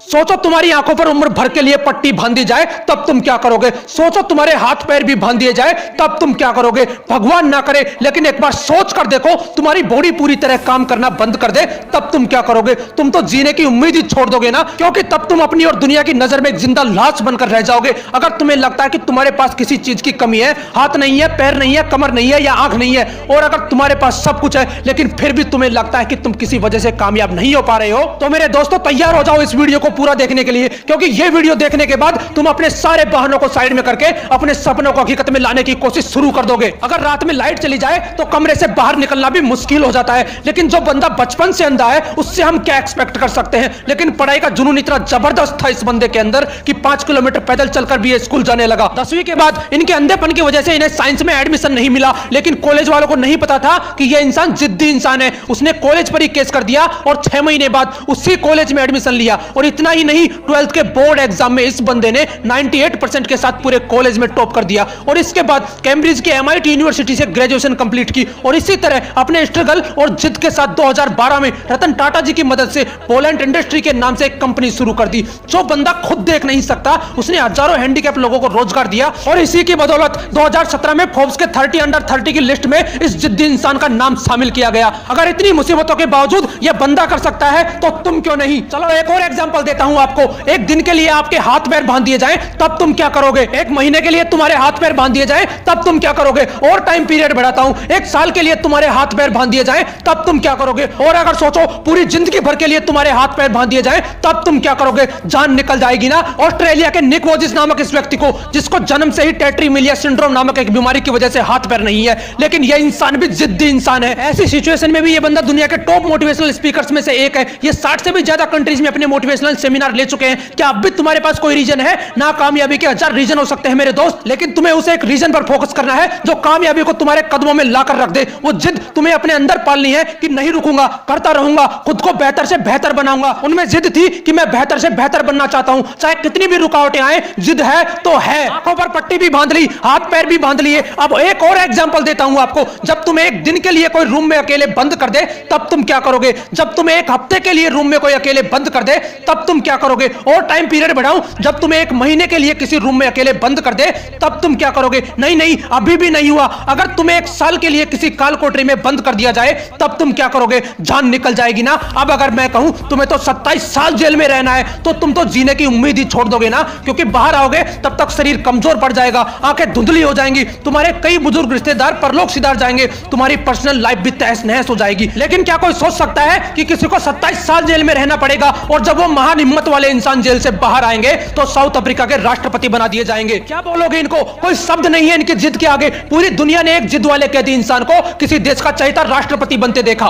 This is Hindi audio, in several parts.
सोचो तुम्हारी आंखों पर उम्र भर के लिए पट्टी बांध दी जाए तब तुम क्या करोगे। सोचो तुम्हारे हाथ पैर भी बांध दिए जाए तब तुम क्या करोगे। भगवान ना करे, लेकिन एक बार सोच कर देखो, तुम्हारी बॉडी पूरी तरह काम करना बंद कर दे तब तुम क्या करोगे। तुम तो जीने की उम्मीद ही छोड़ दोगे ना, क्योंकि तब तुम अपनी और दुनिया की नजर में एक जिंदा लाश बनकर रह जाओगे। अगर तुम्हें लगता है कि तुम्हारे पास किसी चीज की कमी है, हाथ नहीं है, पैर नहीं है, कमर नहीं है या आंख नहीं है, और अगर तुम्हारे पास सब कुछ है लेकिन फिर भी तुम्हें लगता है कि तुम किसी वजह से कामयाब नहीं हो पा रहे हो, तो मेरे दोस्तों तैयार हो जाओ इस वीडियो को पूरा देखने के लिए, क्योंकि ये वीडियो देखने के बाद तुम अपने सारे बहानों को साइड में करके अपने सपनों को हकीकत में लाने की कोशिश शुरू कर दोगे। अगर रात में लाइट चली जाए तो कमरे से बाहर निकलना भी मुश्किल हो जाता है, लेकिन जो बंदा बचपन से अंधा है उससे हम क्या एक्सपेक्ट कर सकते हैं। लेकिन पढ़ाई का जुनून इतना जबरदस्त था इस बंदे के अंदर कि 5 किलोमीटर पैदल चलकर भी ये स्कूल जाने लगा। 10वीं के बाद इनके अंधेपन की वजह से इन्हें साइंस में एडमिशन नहीं मिला, लेकिन कॉलेज वालों को नहीं पता था कि यह इंसान जिद्दी इंसान है। उसने कॉलेज पर ही केस कर दिया और 6 महीने बाद उसी कॉलेज में एडमिशन लिया। और इतना ही नहीं, 12th के बोर्ड एग्जाम में इस बंदे ने 98% के साथ पूरे कॉलेज में टॉप कर दिया और इसके बाद कैम्ब्रिज के MIT यूनिवर्सिटी से ग्रेजुएशन कंप्लीट की। और इसी तरह अपने स्ट्रगल और जिद के साथ 2012 में रतन टाटा जी की मदद से पोलैंड इंडस्ट्री के नाम से एक कंपनी शुरू कर दी। जो बंदा खुद देख नहीं सकता उसने हजारों हैंडीकैप लोगों को रोजगार दिया और इसी की बदौलत 2017 में फोर्ब्स के 30 अंडर 30 की लिस्ट में इस जिद्दी इंसान का नाम शामिल किया गया। अगर इतनी मुसीबतों के बावजूद यह बंदा कर सकता है तो तुम क्यों नहीं। चलो एक और एग्जांपल देता हूं आपको। एक दिन के लिए आपके हाथ पैर बांध दिए जाएं तब तुम क्या करोगे। एक महीने के लिए तुम्हारे हाथ पैर बांध दिए जाएं तब तुम क्या करोगे। और टाइम पीरियड बढ़ाता हूं, 1 साल के लिए तुम्हारे हाथ पैर बांध दिए जाएं तब तुम क्या करोगे। और अगर सोचो पूरी जिंदगी भर के लिए तुम्हारे हाथ पैर बांध दिए जाएं तब तुम क्या करोगे। जान निकल जाएगी ना। ऑस्ट्रेलिया के निक वोजिस नामक इस व्यक्ति को, जिसको जन्म से ही टेट्रीमिलिया सिंड्रोम नामक एक बीमारी की वजह से हाथ पैर नहीं है, लेकिन यह इंसान भी जिद्दी इंसान है। ऐसी सिचुएशन में भी यह बंदा दुनिया के टॉप मोटिवेशनल स्पीकर्स में से एक है। ये 60 से भी ज्यादा कंट्रीज में अपने मोटिवेशनल सेमिनार ले चुके हैं। क्या अब भी तुम्हारे पास कोई रीजन है? ना कामयाबी के 1000 रीजन हो सकते हैं मेरे दोस्त, लेकिन तुम्हें उसे एक रीजन पर फोकस करना है जो कामयाबी को तुम्हारे कदमों में लाकर रख दे। वो जिद तुम्हें अपने अंदर पालनी है कि नहीं रुकूंगा, करता रहूंगा, खुद को बेहतर से बेहतर बनाऊंगा। उनमें जिद थी कि मैं बेहतर से बेहतर बनना चाहता हूं, चाहे कितनी भी रुकावटें आए, जिद है तो है। आंखों पर पट्टी भी बांध ली, हाथ पैर भी बांध लिए। अब एक और एग्जांपल देता हूं आपको। जब तुम्हें एक दिन के लिए कोई रूम में अकेले बंद कर दे तब तुम क्या करोगे। जब तुम्हें एक हफ्ते के लिए रूम में कोई अकेले बंद कर दे तब तुम क्या करोगे। और टाइम पीरियड बढ़ाऊं, जब तुम्हें 1 महीने के लिए किसी रूम में अकेले बंद कर दे तब तुम क्या करोगे। नहीं नहीं, अभी भी नहीं हुआ। अगर तुम्हें 1 साल के लिए किसी काल कोठरी में बंद कर दिया जाए तब तुम क्या करोगे। जान निकल जाएगी ना। अब अगर मैं कहूं तुम्हें तो 27 साल जेल में रहना है तो तुम तो जीने की उम्मीद ही छोड़ दोगे ना, क्योंकि बाहर आओगे तब तक शरीर कमजोर पड़ जाएगा, आंखें धुंधली हो जाएंगी, तुम्हारे कई बुजुर्ग रिश्तेदार परलोक सिधार जाएंगे, तुम्हारी पर्सनल लाइफ भी तहस नहस हो जाएगी। लेकिन क्या कोई सोच सकता है कि किसी को 27 साल जेल में रहना पड़ेगा और जब वो महान हिम्मत वाले इंसान जेल से बाहर आएंगे तो साउथ अफ्रीका के राष्ट्रपति बना दिए जाएंगे। क्या बोलोगे इनको? कोई शब्द नहीं है इनकी जिद के आगे। पूरी दुनिया ने एक जिद वाले कैदी इंसान को किसी देश का चहेता राष्ट्रपति बनते देखा।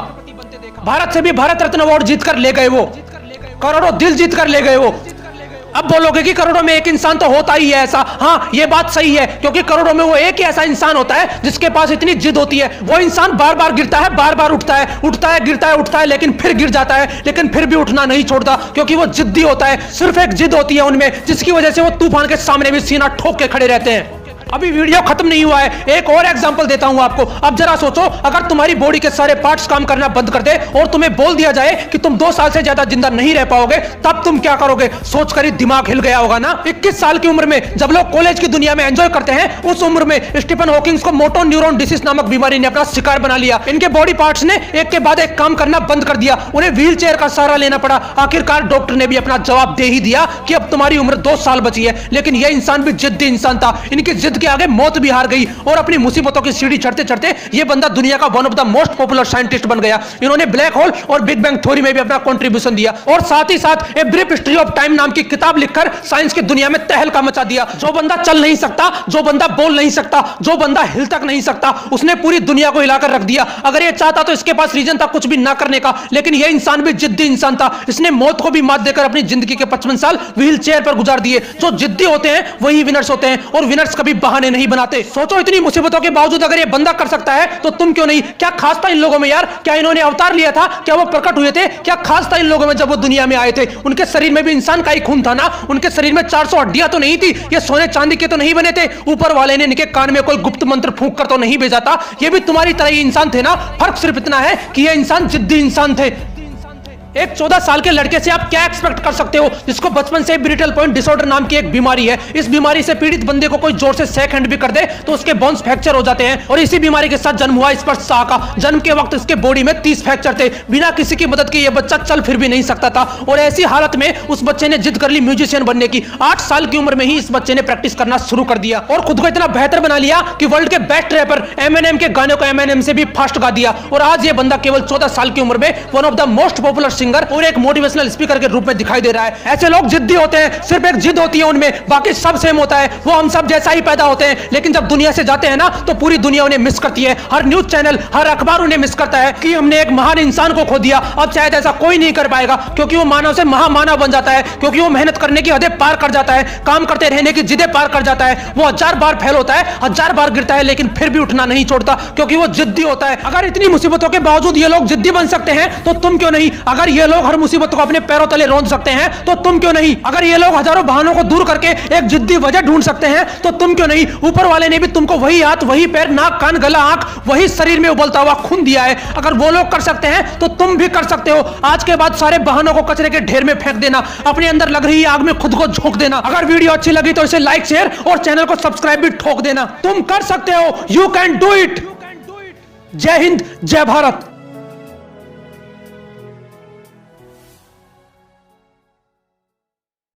भारत से भी भारत रत्न अवार्ड जीतकर ले गए वो, करोड़ों दिल जीतकर ले गए वो। अब बोलोगे कि करोड़ों में एक इंसान तो होता ही है ऐसा। हाँ, ये बात सही है, क्योंकि करोड़ों में वो एक ही ऐसा इंसान होता है जिसके पास इतनी जिद होती है। वो इंसान बार बार गिरता है, बार बार उठता है, उठता है, गिरता है, उठता है, लेकिन फिर गिर जाता है, लेकिन फिर भी उठना नहीं छोड़ता, क्योंकि वो जिद्दी होता है। सिर्फ एक जिद होती है उनमें, जिसकी वजह से वो तूफान के सामने भी सीना ठोक के खड़े रहते हैं। अभी वीडियो खत्म नहीं हुआ है, एक और एग्जांपल देता हूं आपको। अब जरा सोचो, अगर तुम्हारी बॉडी के सारे पार्ट्स काम करना बंद कर दे और तुम्हें बोल दिया जाए कि तुम 2 साल से ज्यादा जिंदा नहीं रह पाओगे, तब तुम क्या करोगे। सोचकर ही दिमाग हिल गया होगा ना। 21 साल की उम्र में जब लोग कॉलेज की दुनिया में एंजॉय करते हैं, उस उम्र में स्टीफन हॉकिंग्स को मोटो न्यूरॉन डिसीज नामक बीमारी ने अपना शिकार बना लिया। इनके बॉडी पार्ट्स ने एक के बाद एक काम करना बंद कर दिया, उन्हें व्हील चेयर का सहारा लेना पड़ा। आखिरकार डॉक्टर ने भी अपना जवाब दे ही दिया कि अब तुम्हारी उम्र 2 साल बची है। लेकिन यह इंसान भी जिद्दी इंसान था। इनकी जिद के आगे मौत भी हार गई और अपनी मुसीबतों की सीढ़ी चढ़ते चढ़ते ये बंदा दुनिया का one of the most popular scientist बन गया। इन्होंने ब्लैक होल और बिग बैंग थ्योरी में भी अपना कंट्रीब्यूशन दिया और साथ ही साथ a brief history of time नाम की किताब लिखकर साइंस की दुनिया में तहलका मचा दिया। जो बंदा चल नहीं सकता, जो बंदा बोल नहीं सकता, जो बंदा हिल तक नहीं सकता, उसने पूरी दुनिया को हिलाकर रख दिया। अगर ये चाहता तो इसके पास रीजन था कुछ भी ना करने का, लेकिन यह इंसान भी जिद्दी इंसान था। इसने मौत को भी मात देकर अपनी जिंदगी के 55 साल व्हील चेयर पर गुजार दिए। जो जिद्दी होते हैं वही विनर्स होते हैं और विनर्स कभी बहाने नहीं बनाते। सोचो, इतनी मुसीबतों के बावजूद अगर ये बंदा कर सकता है तो तुम क्यों नहीं। क्या खास था इन लोगों में यार? क्या इन्होंने अवतार लिया था? क्या वो प्रकट हुए थे? क्या खास था इन लोगों में जब वो दुनिया में आए थे? उनके शरीर में भी इंसान का ही खून था ना। उनके शरीर में 400 हड्डियां तो नहीं थी। ये सोने चांदी के तो नहीं बने थे। ऊपर वाले ने इनके कान में कोई गुप्त मंत्र फूंक कर तो नहीं भेजा था। ये भी तुम्हारी तरह ही इंसान थे ना। फर्क सिर्फ इतना है कि ये इंसान जिद्दी इंसान थे। एक 14 साल के लड़के से आप क्या एक्सपेक्ट कर सकते हो जिसको बचपन से ब्रिटल पॉइंट डिसऑर्डर नाम की एक बीमारी है। इस बीमारी से पीड़ित बंदे को कोई जोर से शेक हैंड भी कर दे तो उसके बोन्स फ्रैक्चर हो जाते हैं। और इसी बीमारी के साथ जन्म हुआ स्पर्श शाह का। जन्म के वक्त इसके बॉडी में 30 फ्रैक्चर थे। बिना किसी की मदद के ये बच्चा चल फिर भी नहीं सकता था और ऐसी हालत में उस बच्चे ने जिद कर ली म्यूजिशियन बनने की। 8 साल की उम्र में ही इस बच्चे ने प्रैक्टिस करना शुरू कर दिया और खुद को इतना बेहतर बना लिया कि वर्ल्ड के बेस्ट रैपर एमिनेम के गानों को एमिनेम से भी फास्ट गा दिया। और आज ये बंदा केवल 14 साल की उम्र में one of the most popular singer और एक मोटिवेशनल स्पीकर के रूप में दिखाई दे रहा है। ऐसे लोग जिद्दी होते हैं, सिर्फ एक जिद होती है उनमें, बाकी सब सेम होता है। वो हम सब जैसा ही पैदा होते हैं लेकिन जब दुनिया से जाते हैं ना तो पूरी दुनिया उन्हें मिस करती है। हर न्यूज चैनल, हर अखबार उन्हें मिस करता है कि हमने एक महान इंसान को खो दिया। अब शायद ऐसा कोई नहीं कर पाएगा क्योंकि वो मानव से महामानव बन जाता है, क्योंकि वो मेहनत करने की हदें पार कर जाता है, काम करते रहने की जिदें पार कर जाता है। वो 1000 बार फेल होता है, 1000 बार गिरता है लेकिन फिर भी उठना नहीं छोड़ता क्योंकि वो जिद्दी होता है। अगर इतनी मुसीबतों के बावजूद ये लोग जिद्दी बन सकते हैं तो तुम क्यों नहीं? अगर ये लोग हर मुसीबत को अपने पैरों तले रौंद सकते हैं तो तुम क्यों नहीं? अगर ये लोग हजारों बहानों को दूर करके एक जिद्दी वजह ढूंढ सकते हैं तो तुम क्यों नहीं? ऊपर वाले ने भी तुमको वही हाथ, वही पैर, नाक, कान, गला, आंख, वही शरीर में उबलता हुआ खून दिया है। अगर वो लोग कर सकते हैं तो तुम भी कर सकते हो। आज के बाद सारे बहानों को कचरे के ढेर में फेंक देना, अपने अंदर लग रही आग में खुद को झोंक देना। अगर वीडियो अच्छी लगी तो इसे लाइक, शेयर और चैनल को सब्सक्राइब भी ठोक देना। तुम कर सकते हो, यू कैन डू इट। जय हिंद, जय भारत।